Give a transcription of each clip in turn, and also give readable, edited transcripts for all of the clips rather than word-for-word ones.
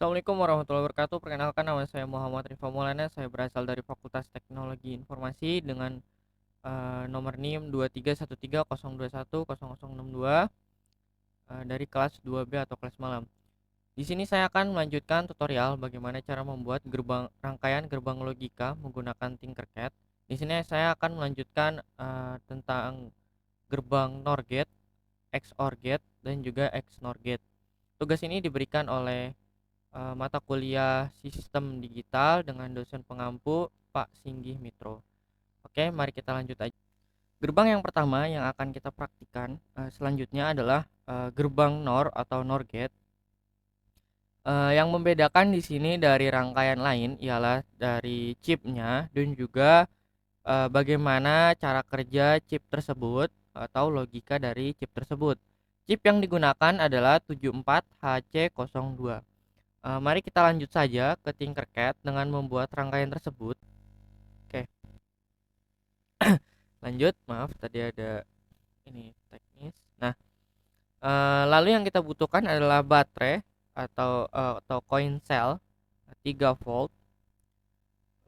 Assalamualaikum warahmatullahi wabarakatuh. Perkenalkan, nama saya Muhammad Rifa Maulana. Saya berasal dari Fakultas Teknologi Informasi dengan nomor NIM 231302100062 dari kelas 2B atau kelas malam. Di sini saya akan melanjutkan tutorial bagaimana cara membuat rangkaian gerbang logika menggunakan Tinkercad. Di sini saya akan melanjutkan tentang gerbang NOR gate, XOR gate, dan juga XNOR gate. Tugas ini diberikan oleh mata kuliah Sistem Digital dengan dosen pengampu Pak Singgih Mitro. Oke, mari kita lanjut aja. Gerbang yang pertama yang akan kita praktikan selanjutnya adalah gerbang NOR atau NOR gate. Yang membedakan di sini dari rangkaian lain ialah dari chipnya dan juga bagaimana cara kerja chip tersebut atau logika dari chip tersebut. Chip yang digunakan adalah 74HC02. Mari kita lanjut saja ke Tinkercad dengan membuat rangkaian tersebut. Oke, lanjut. Maaf, tadi ada ini teknis. Nah, lalu yang kita butuhkan adalah baterai atau coin cell 3 volt.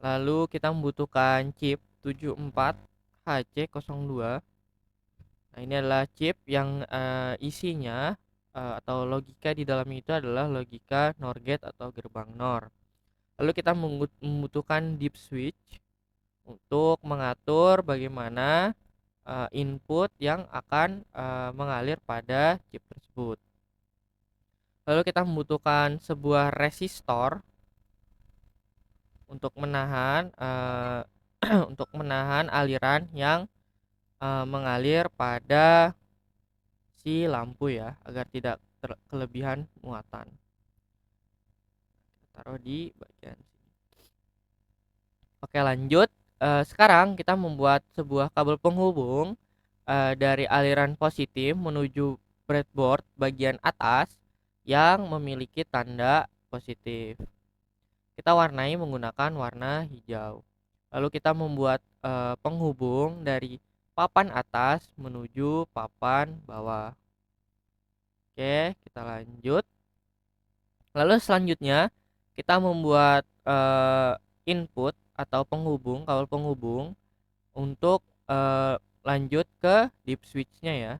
Lalu kita membutuhkan chip 74HC02. Nah, ini adalah chip yang isinya atau logika di dalam itu adalah logika NOR gate atau gerbang NOR. Lalu kita membutuhkan deep switch untuk mengatur bagaimana input yang akan mengalir pada chip tersebut. Lalu kita membutuhkan sebuah resistor untuk menahan untuk menahan aliran yang mengalir pada si lampu ya, agar tidak kelebihan muatan. Kita taruh di bagian sini. Oke, lanjut. Sekarang kita membuat sebuah kabel penghubung dari aliran positif menuju breadboard bagian atas yang memiliki tanda positif. Kita warnai menggunakan warna hijau. Lalu kita membuat penghubung dari papan atas menuju papan bawah. Oke, kita lanjut. Lalu selanjutnya kita membuat input atau kabel penghubung untuk lanjut ke deep switch-nya ya.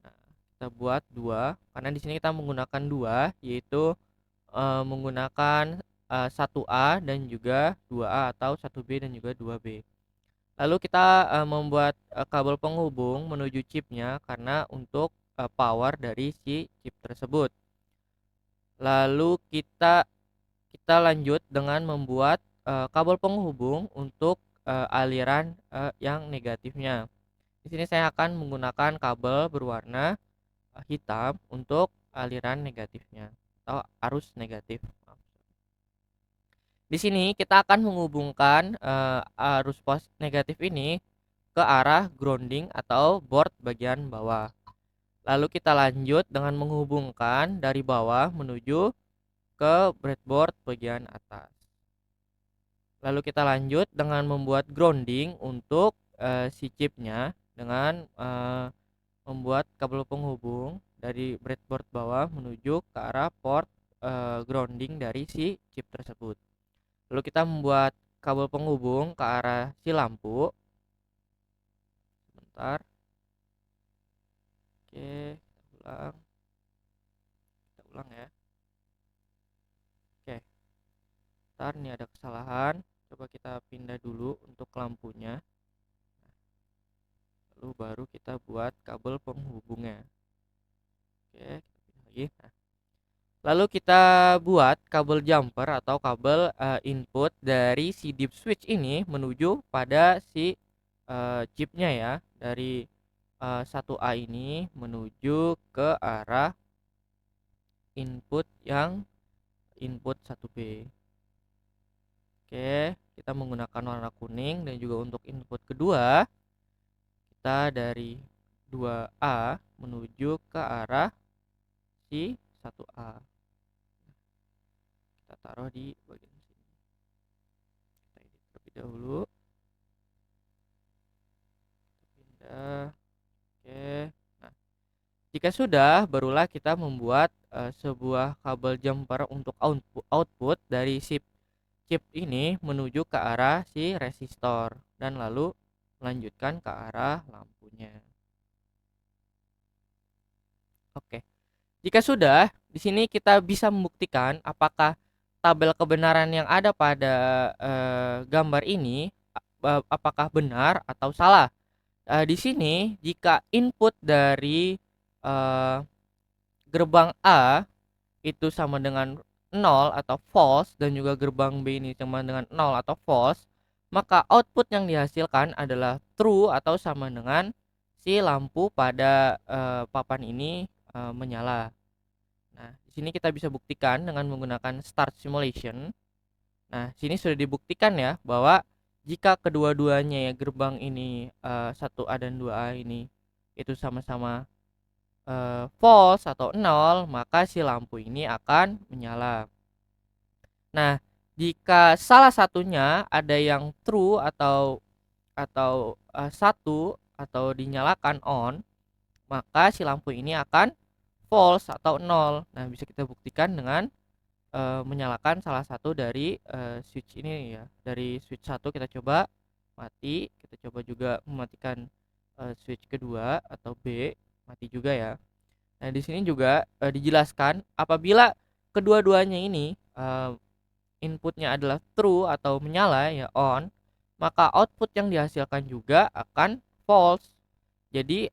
Nah, kita buat dua karena di sini kita menggunakan dua, yaitu menggunakan 1A dan juga 2A atau 1B dan juga 2B. Lalu kita membuat kabel penghubung menuju chipnya karena untuk power dari si chip tersebut. Lalu kita lanjut dengan membuat kabel penghubung untuk aliran yang negatifnya. Di sini saya akan menggunakan kabel berwarna hitam untuk aliran negatifnya atau arus negatif. Di sini kita akan menghubungkan arus negatif ini ke arah grounding atau board bagian bawah. Lalu kita lanjut dengan menghubungkan dari bawah menuju ke breadboard bagian atas. Lalu kita lanjut dengan membuat grounding untuk si chipnya dengan membuat kabel penghubung dari breadboard bawah menuju ke arah port grounding dari si chip tersebut. Lalu kita membuat kabel penghubung ke arah si lampu. Sebentar. Oke, kita ulang ya. Oke, ntar ini ada kesalahan. Coba kita pindah dulu untuk lampunya. Lalu baru kita buat kabel penghubungnya. Oke, kita pindah lagi. Nah, lalu kita buat kabel jumper atau kabel input dari si deep switch ini menuju pada si chipnya ya, dari 1A ini menuju ke arah input 1B. Oke, kita menggunakan warna kuning dan juga untuk input kedua kita dari 2A menuju ke arah si 1A. Kita taruh di bagian sini. Kita edit terlebih dahulu. Pindah. Oke. Nah, jika sudah, barulah kita membuat sebuah kabel jumper untuk output dari si chip ini menuju ke arah si resistor dan lalu melanjutkan ke arah lampunya. Oke. Jika sudah, di sini kita bisa membuktikan apakah tabel kebenaran yang ada pada gambar ini apakah benar atau salah. Di sini jika input dari eh, gerbang A itu sama dengan 0 atau false dan juga gerbang B ini sama dengan 0 atau false, maka output yang dihasilkan adalah true atau sama dengan si lampu pada papan ini menyala. Nah, di sini kita bisa buktikan dengan menggunakan start simulation. Nah, sini sudah dibuktikan ya bahwa jika kedua-duanya ya gerbang ini 1A dan 2A ini itu sama-sama false atau 0, maka si lampu ini akan menyala. Nah, jika salah satunya ada yang true atau 1 atau dinyalakan on, maka si lampu ini akan false atau 0. Nah, bisa kita buktikan dengan menyalakan salah satu dari switch ini ya. Dari switch 1 kita coba mati, kita coba juga mematikan switch kedua atau B, mati juga ya. Nah, di sini juga dijelaskan apabila kedua-duanya ini inputnya adalah true atau menyala ya on, maka output yang dihasilkan juga akan false. Jadi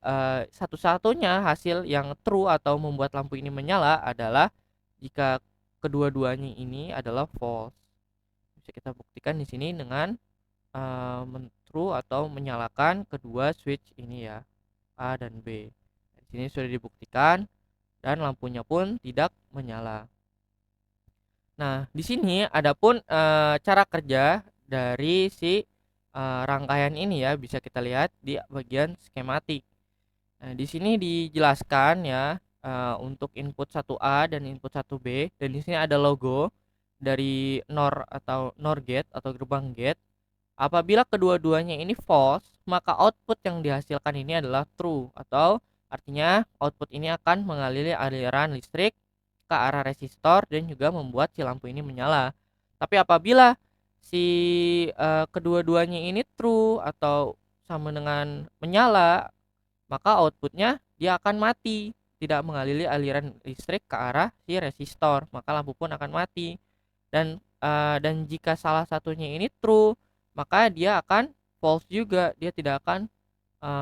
satu-satunya hasil yang true atau membuat lampu ini menyala adalah jika kedua-duanya ini adalah false. Bisa kita buktikan di sini dengan true atau menyalakan kedua switch ini ya, A dan B. Di sini sudah dibuktikan dan lampunya pun tidak menyala. Nah, di sini adapun cara kerja dari si rangkaian ini ya, bisa kita lihat di bagian skematik. Nah, di sini dijelaskan ya untuk input 1A dan input 1B, dan di sini ada logo dari NOR atau NOR gate atau gerbang gate. Apabila kedua-duanya ini false, maka output yang dihasilkan ini adalah true atau artinya output ini akan mengaliri aliran listrik ke arah resistor dan juga membuat si lampu ini menyala. Tapi apabila si kedua-duanya ini true atau sama dengan menyala, maka outputnya dia akan mati, tidak mengaliri aliran listrik ke arah si resistor, maka lampu pun akan mati. Dan jika salah satunya ini true, maka dia akan false juga, dia tidak akan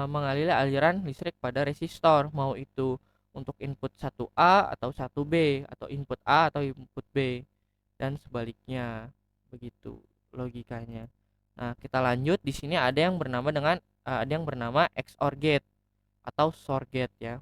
mengaliri aliran listrik pada resistor, mau itu untuk input 1A atau 1B atau input A atau input B dan sebaliknya. Begitu logikanya. Nah, kita lanjut, di sini ada yang bernama XOR gate atau SOR gate ya.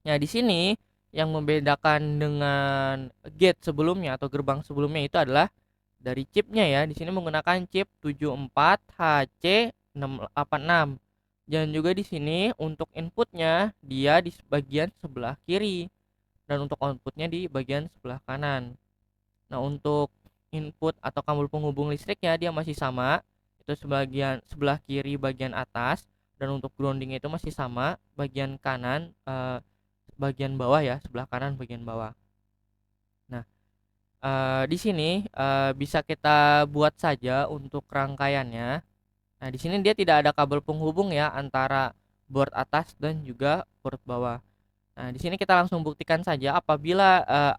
Nah, di sini yang membedakan dengan gate sebelumnya atau gerbang sebelumnya itu adalah dari chipnya ya. Di sini menggunakan chip 74HC686. Dan juga di sini untuk inputnya dia di bagian sebelah kiri dan untuk outputnya di bagian sebelah kanan. Nah, untuk input atau kabel penghubung listriknya dia masih sama, itu sebelah kiri bagian atas, dan untuk grounding itu masih sama bagian kanan bagian bawah ya, sebelah kanan bagian bawah. Nah, di sini bisa kita buat saja untuk rangkaiannya. Nah, di sini dia tidak ada kabel penghubung ya antara board atas dan juga board bawah. Nah, di sini kita langsung buktikan saja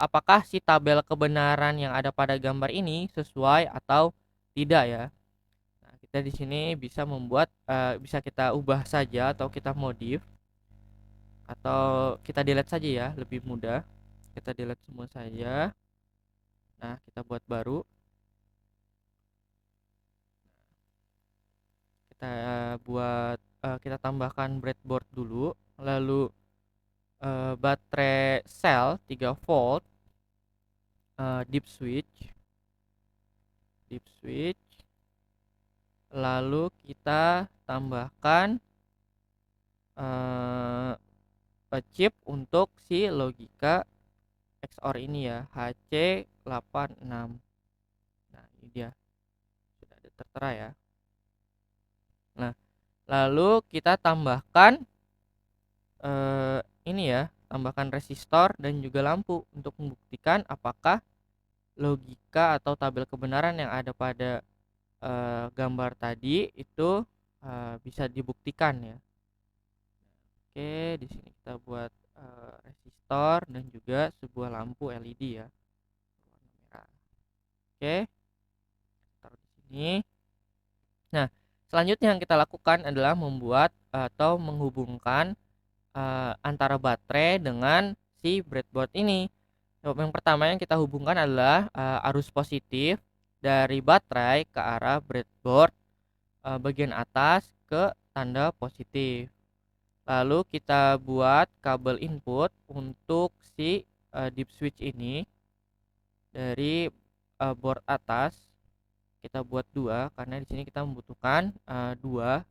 apakah si tabel kebenaran yang ada pada gambar ini sesuai atau tidak ya. Nah, kita di sini bisa kita ubah saja atau kita modif atau kita delete saja ya, lebih mudah. Kita delete semua saja. Nah, kita buat baru. Kita tambahkan breadboard dulu, lalu baterai sel 3 volt, deep switch, lalu kita tambahkan chip untuk si logika XOR ini ya, HC86. Nah, ini dia sudah ada tertera ya. Nah, lalu kita tambahkan ini ya, tambahkan resistor dan juga lampu untuk membuktikan apakah logika atau tabel kebenaran yang ada pada gambar tadi itu bisa dibuktikan ya. Oke, di sini kita buat resistor dan juga sebuah lampu LED ya, warna merah. Oke, taruh di sini. Nah, selanjutnya yang kita lakukan adalah membuat atau menghubungkan antara baterai dengan si breadboard ini. Yang pertama yang kita hubungkan adalah arus positif dari baterai ke arah breadboard bagian atas ke tanda positif. Lalu kita buat kabel input untuk si deep switch ini dari board atas. Kita buat dua karena di sini kita membutuhkan dua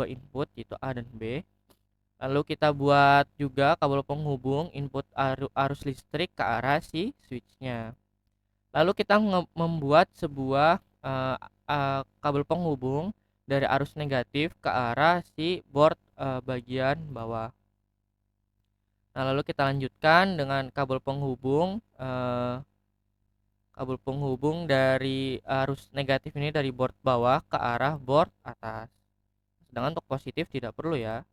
input yaitu A dan B. Lalu kita buat juga kabel penghubung input arus listrik ke arah si switchnya. Lalu kita membuat sebuah kabel penghubung dari arus negatif ke arah si board bagian bawah. Nah, lalu kita lanjutkan dengan kabel penghubung dari arus negatif ini dari board bawah ke arah board atas. Sedangkan untuk positif tidak perlu ya.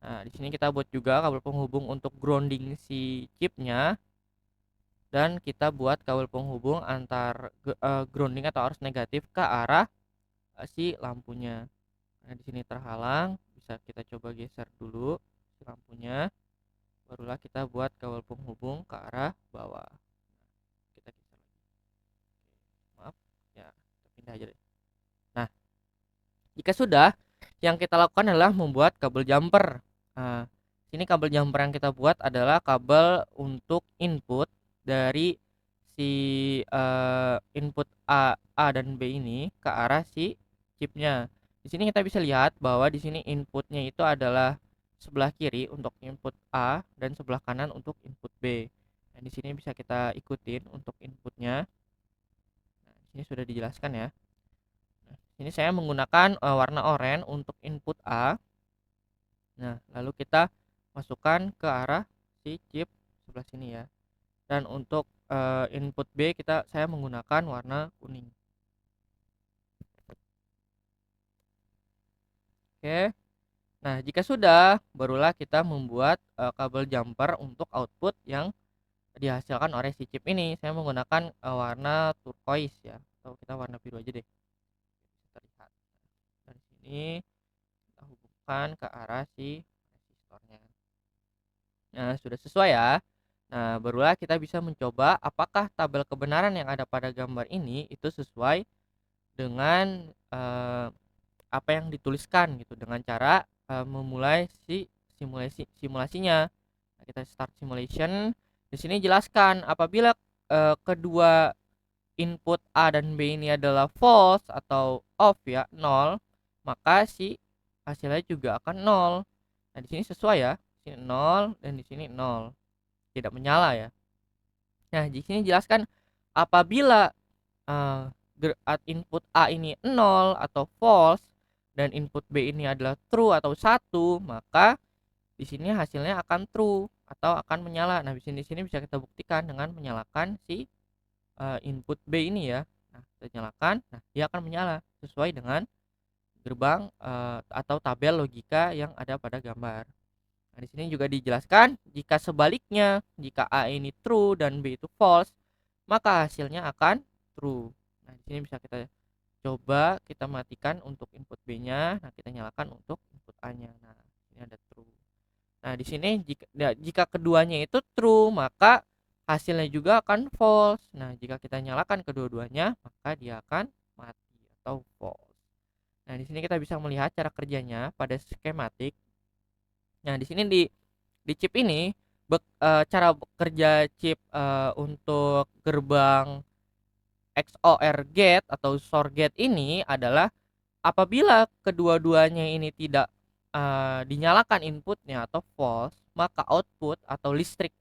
Nah, di sini kita buat juga kabel penghubung untuk grounding si chipnya dan kita buat kabel penghubung antar grounding atau arus negatif ke arah si lampunya. Nah, di sini terhalang, bisa kita coba geser dulu si lampunya. Barulah kita buat kabel penghubung ke arah bawah. Kita geser lagi. Maaf, ya, kita pindah aja deh. Nah, jika sudah, yang kita lakukan adalah membuat kabel jumper. Nah, sini kabel jumper yang kita buat adalah kabel untuk input dari si input A dan B ini ke arah si chipnya. Di sini kita bisa lihat bahwa di sini inputnya itu adalah sebelah kiri untuk input A dan sebelah kanan untuk input B. Nah, di sini bisa kita ikutin untuk inputnya. Nah, di sini sudah dijelaskan ya. Nah, ini saya menggunakan warna oranye untuk input A. Nah, lalu kita masukkan ke arah si chip sebelah sini ya. Dan untuk input B saya menggunakan warna kuning. Oke. Nah, jika sudah, barulah kita membuat kabel jumper untuk output yang dihasilkan oleh si chip ini. Saya menggunakan warna turquoise ya, atau kita warna biru aja deh. Terlihat. Dari sini kita hubungkan ke arah si resistornya. Nah, sudah sesuai ya. Nah, barulah kita bisa mencoba apakah tabel kebenaran yang ada pada gambar ini itu sesuai dengan apa yang dituliskan gitu, dengan cara memulai si simulasinya. Nah, kita start simulation. Di sini jelaskan apabila kedua input A dan B ini adalah false atau off ya, nol, maka si hasilnya juga akan nol. Nah, di sini sesuai ya. Di sini nol dan di sini nol. Tidak menyala ya. Nah, di sini jelaskan apabila input A ini nol atau false dan input B ini adalah true atau satu, maka di sini hasilnya akan true atau akan menyala. Nah, di sini bisa kita buktikan dengan menyalakan si input B ini ya. Nah, kita nyalakan, nah dia akan menyala sesuai dengan gerbang atau tabel logika yang ada pada gambar. Nah, di sini juga dijelaskan jika sebaliknya, jika A ini true dan B itu false, maka hasilnya akan true. Nah, di sini bisa kita coba kita matikan untuk input B-nya, nah kita nyalakan untuk input A-nya. Nah, ini ada true. Nah, di sini jika keduanya itu true, maka hasilnya juga akan false. Nah, jika kita nyalakan kedua-duanya, maka dia akan mati atau false. Nah, di sini kita bisa melihat cara kerjanya pada skematik. Nah, di sini di chip ini cara kerja chip untuk gerbang XOR gate atau SOR gate ini adalah apabila kedua-duanya ini tidak dinyalakan inputnya atau false, maka output atau listrik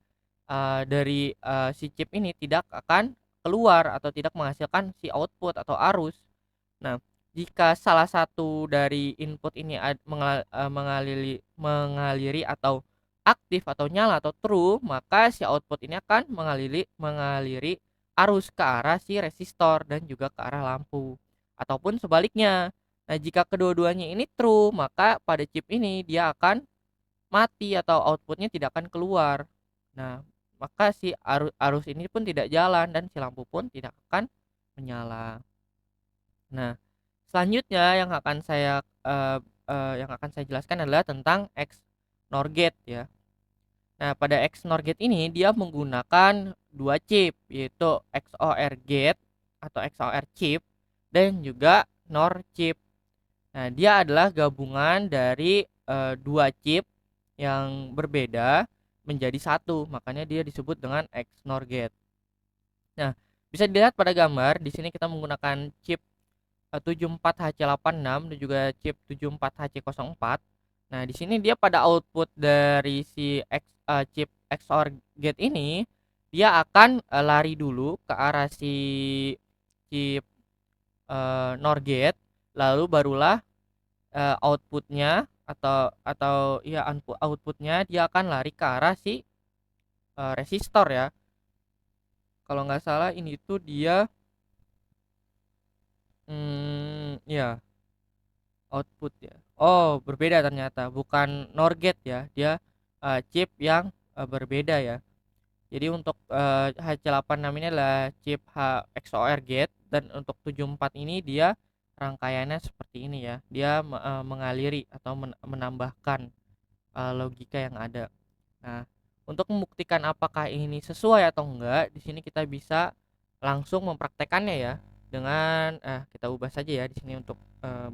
dari si chip ini tidak akan keluar atau tidak menghasilkan si output atau arus. Nah, jika salah satu dari input ini mengaliri atau aktif atau nyala atau true, maka si output ini akan mengaliri arus ke arah si resistor dan juga ke arah lampu. Ataupun sebaliknya. Nah, jika kedua-duanya ini true, maka pada chip ini dia akan mati atau outputnya tidak akan keluar. Nah, maka si arus ini pun tidak jalan dan si lampu pun tidak akan menyala. Nah, selanjutnya yang akan saya jelaskan adalah tentang XNOR gate ya. Nah, pada XNOR gate ini dia menggunakan dua chip, yaitu XOR gate atau XOR chip dan juga NOR chip. Nah, dia adalah gabungan dari dua chip yang berbeda menjadi satu, makanya dia disebut dengan XNOR gate. Nah, bisa dilihat pada gambar, di sini kita menggunakan chip 74HC86 dan juga chip 74HC04. Nah, di sini dia pada output dari si chip XOR gate ini, dia akan lari dulu ke arah si chip NOR gate, lalu barulah outputnya atau ya outputnya dia akan lari ke arah si resistor ya. Kalau nggak salah ini tuh dia ya output ya. Oh, berbeda ternyata, bukan NOR gate ya. Dia chip yang berbeda ya. Jadi untuk H86 ini adalah chip XOR gate dan untuk 74 ini dia rangkaiannya seperti ini ya. Dia mengaliri atau menambahkan logika yang ada. Nah, untuk membuktikan apakah ini sesuai atau enggak, di sini kita bisa langsung mempraktekannya ya dengan kita ubah saja ya di sini untuk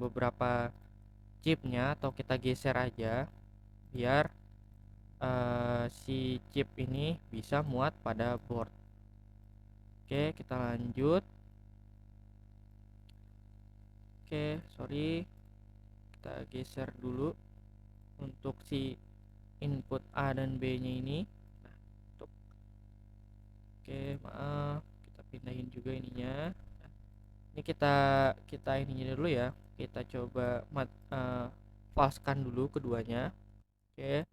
beberapa chipnya atau kita geser aja biar si chip ini bisa muat pada board. Oke, kita lanjut. Oke, sorry, kita geser dulu untuk si input A dan B nya ini. Nah, untuk maaf, kita pindahin juga ininya. Nah, ini kita ininya dulu ya, kita coba falsekan dulu keduanya. Oke,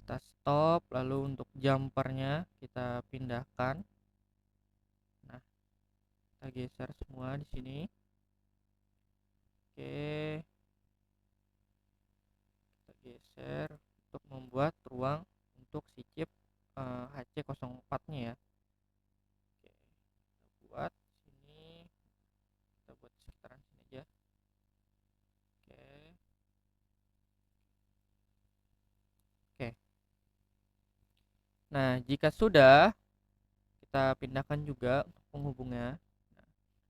kita stop, lalu untuk jumpernya kita pindahkan. Nah, kita geser semua di sini. Oke, kita geser untuk membuat ruang untuk si chip HC04 nya ya. Oke, kita buat sini, kita buat sekitaran sini aja. Oke, oke. Nah, jika sudah, kita pindahkan juga untuk penghubungnya.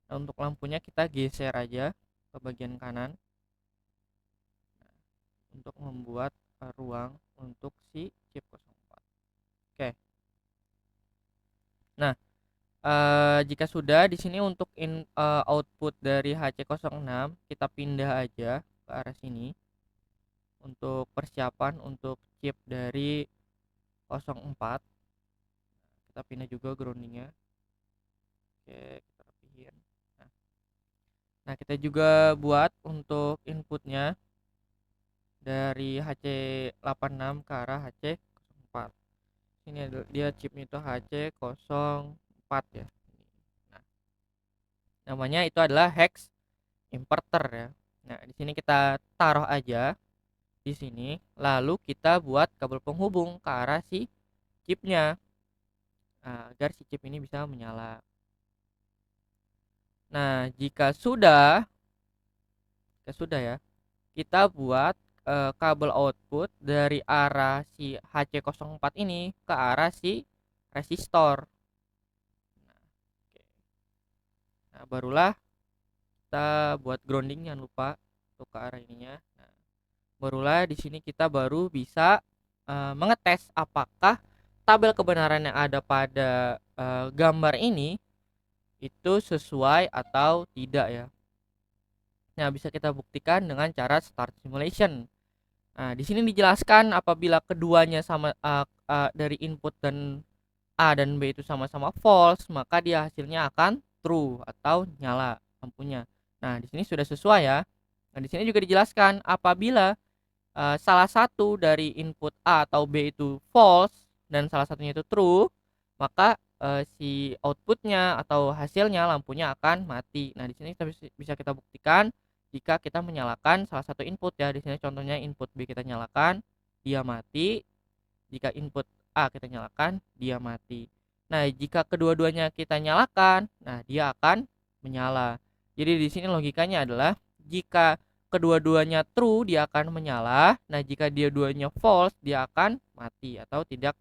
Nah, untuk lampunya kita geser aja ke bagian kanan. Nah, untuk membuat ruang untuk si chip 04. Oke. Nah, jika sudah di sini untuk output dari HC06 kita pindah aja ke arah sini untuk persiapan untuk chip dari 04. Kita pindah juga groundingnya. Oke, kita rapihin. Nah, kita juga buat untuk inputnya dari HC86 ke arah HC04. Ini dia chipnya itu HC04 ya. Nah, namanya itu adalah hex inverter ya. Nah, di sini kita taruh aja di sini, lalu kita buat kabel penghubung ke arah si chipnya agar si chip ini bisa menyala. Nah, jika sudah ya, kita buat kabel output dari arah si HC04 ini ke arah si resistor. Nah, oke. Nah, barulah kita buat grounding, jangan lupa untuk ke arah ininya. Nah, barulah di sini kita baru bisa mengetes apakah tabel kebenaran yang ada pada gambar ini itu sesuai atau tidak ya. Nah, bisa kita buktikan dengan cara start simulation. Nah, di sini dijelaskan apabila keduanya sama dari input dan A dan B itu sama-sama false, maka dia hasilnya akan true atau nyala lampunya. Nah, di sini sudah sesuai ya. Nah, di sini juga dijelaskan apabila salah satu dari input A atau B itu false dan salah satunya itu true, maka si outputnya atau hasilnya lampunya akan mati. Nah, di sini kita bisa kita buktikan jika kita menyalakan salah satu input ya. Di sini contohnya input B kita nyalakan, dia mati. Jika input A kita nyalakan, dia mati. Nah, jika kedua-duanya kita nyalakan, nah dia akan menyala. Jadi di sini logikanya adalah jika kedua-duanya true dia akan menyala. Nah, jika dia duanya false dia akan mati atau tidak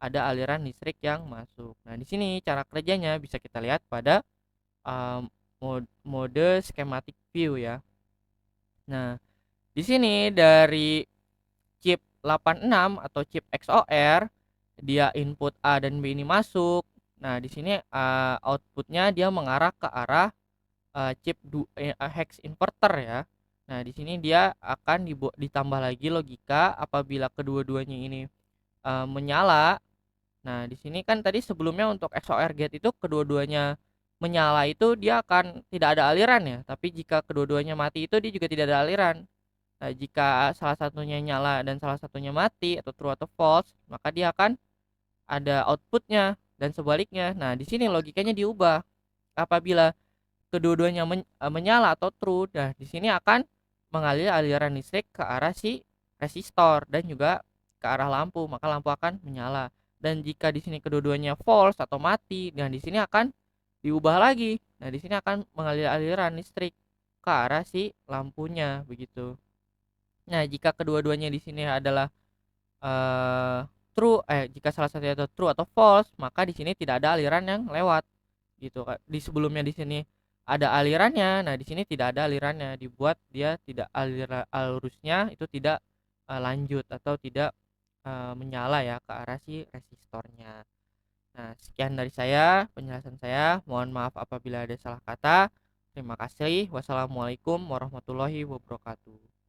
ada aliran listrik yang masuk. Nah, di sini cara kerjanya bisa kita lihat pada mode schematic view ya. Nah, di sini dari chip 86 atau chip XOR, dia input A dan B ini masuk. Nah, di sini outputnya dia mengarah ke arah chip hex inverter ya. Nah, di sini dia akan ditambah lagi logika apabila kedua-duanya ini menyala. Nah, di sini kan tadi sebelumnya untuk XOR gate itu kedua-duanya menyala itu dia akan tidak ada aliran ya, tapi jika kedua-duanya mati itu dia juga tidak ada aliran. Nah, jika salah satunya nyala dan salah satunya mati atau true atau false, maka dia akan ada outputnya dan sebaliknya. Nah, di sini logikanya diubah. Apabila kedua-duanya menyala atau true, nah di sini akan mengalir aliran listrik ke arah si resistor dan juga ke arah lampu, maka lampu akan menyala. Dan jika di sini kedua-duanya false atau mati, dan di sini akan diubah lagi. Nah, di sini akan mengalir aliran listrik ke arah si lampunya begitu. Nah, jika kedua-duanya di sini adalah jika salah satunya itu true atau false, maka di sini tidak ada aliran yang lewat gitu, Kak. Di sebelumnya di sini ada alirannya, nah di sini tidak ada alirannya, dibuat dia tidak arusnya itu tidak lanjut atau tidak menyala ya ke arah si resistornya. Nah, sekian dari saya, penjelasan saya. Mohon maaf apabila ada salah kata. Terima kasih. Wassalamualaikum warahmatullahi wabarakatuh.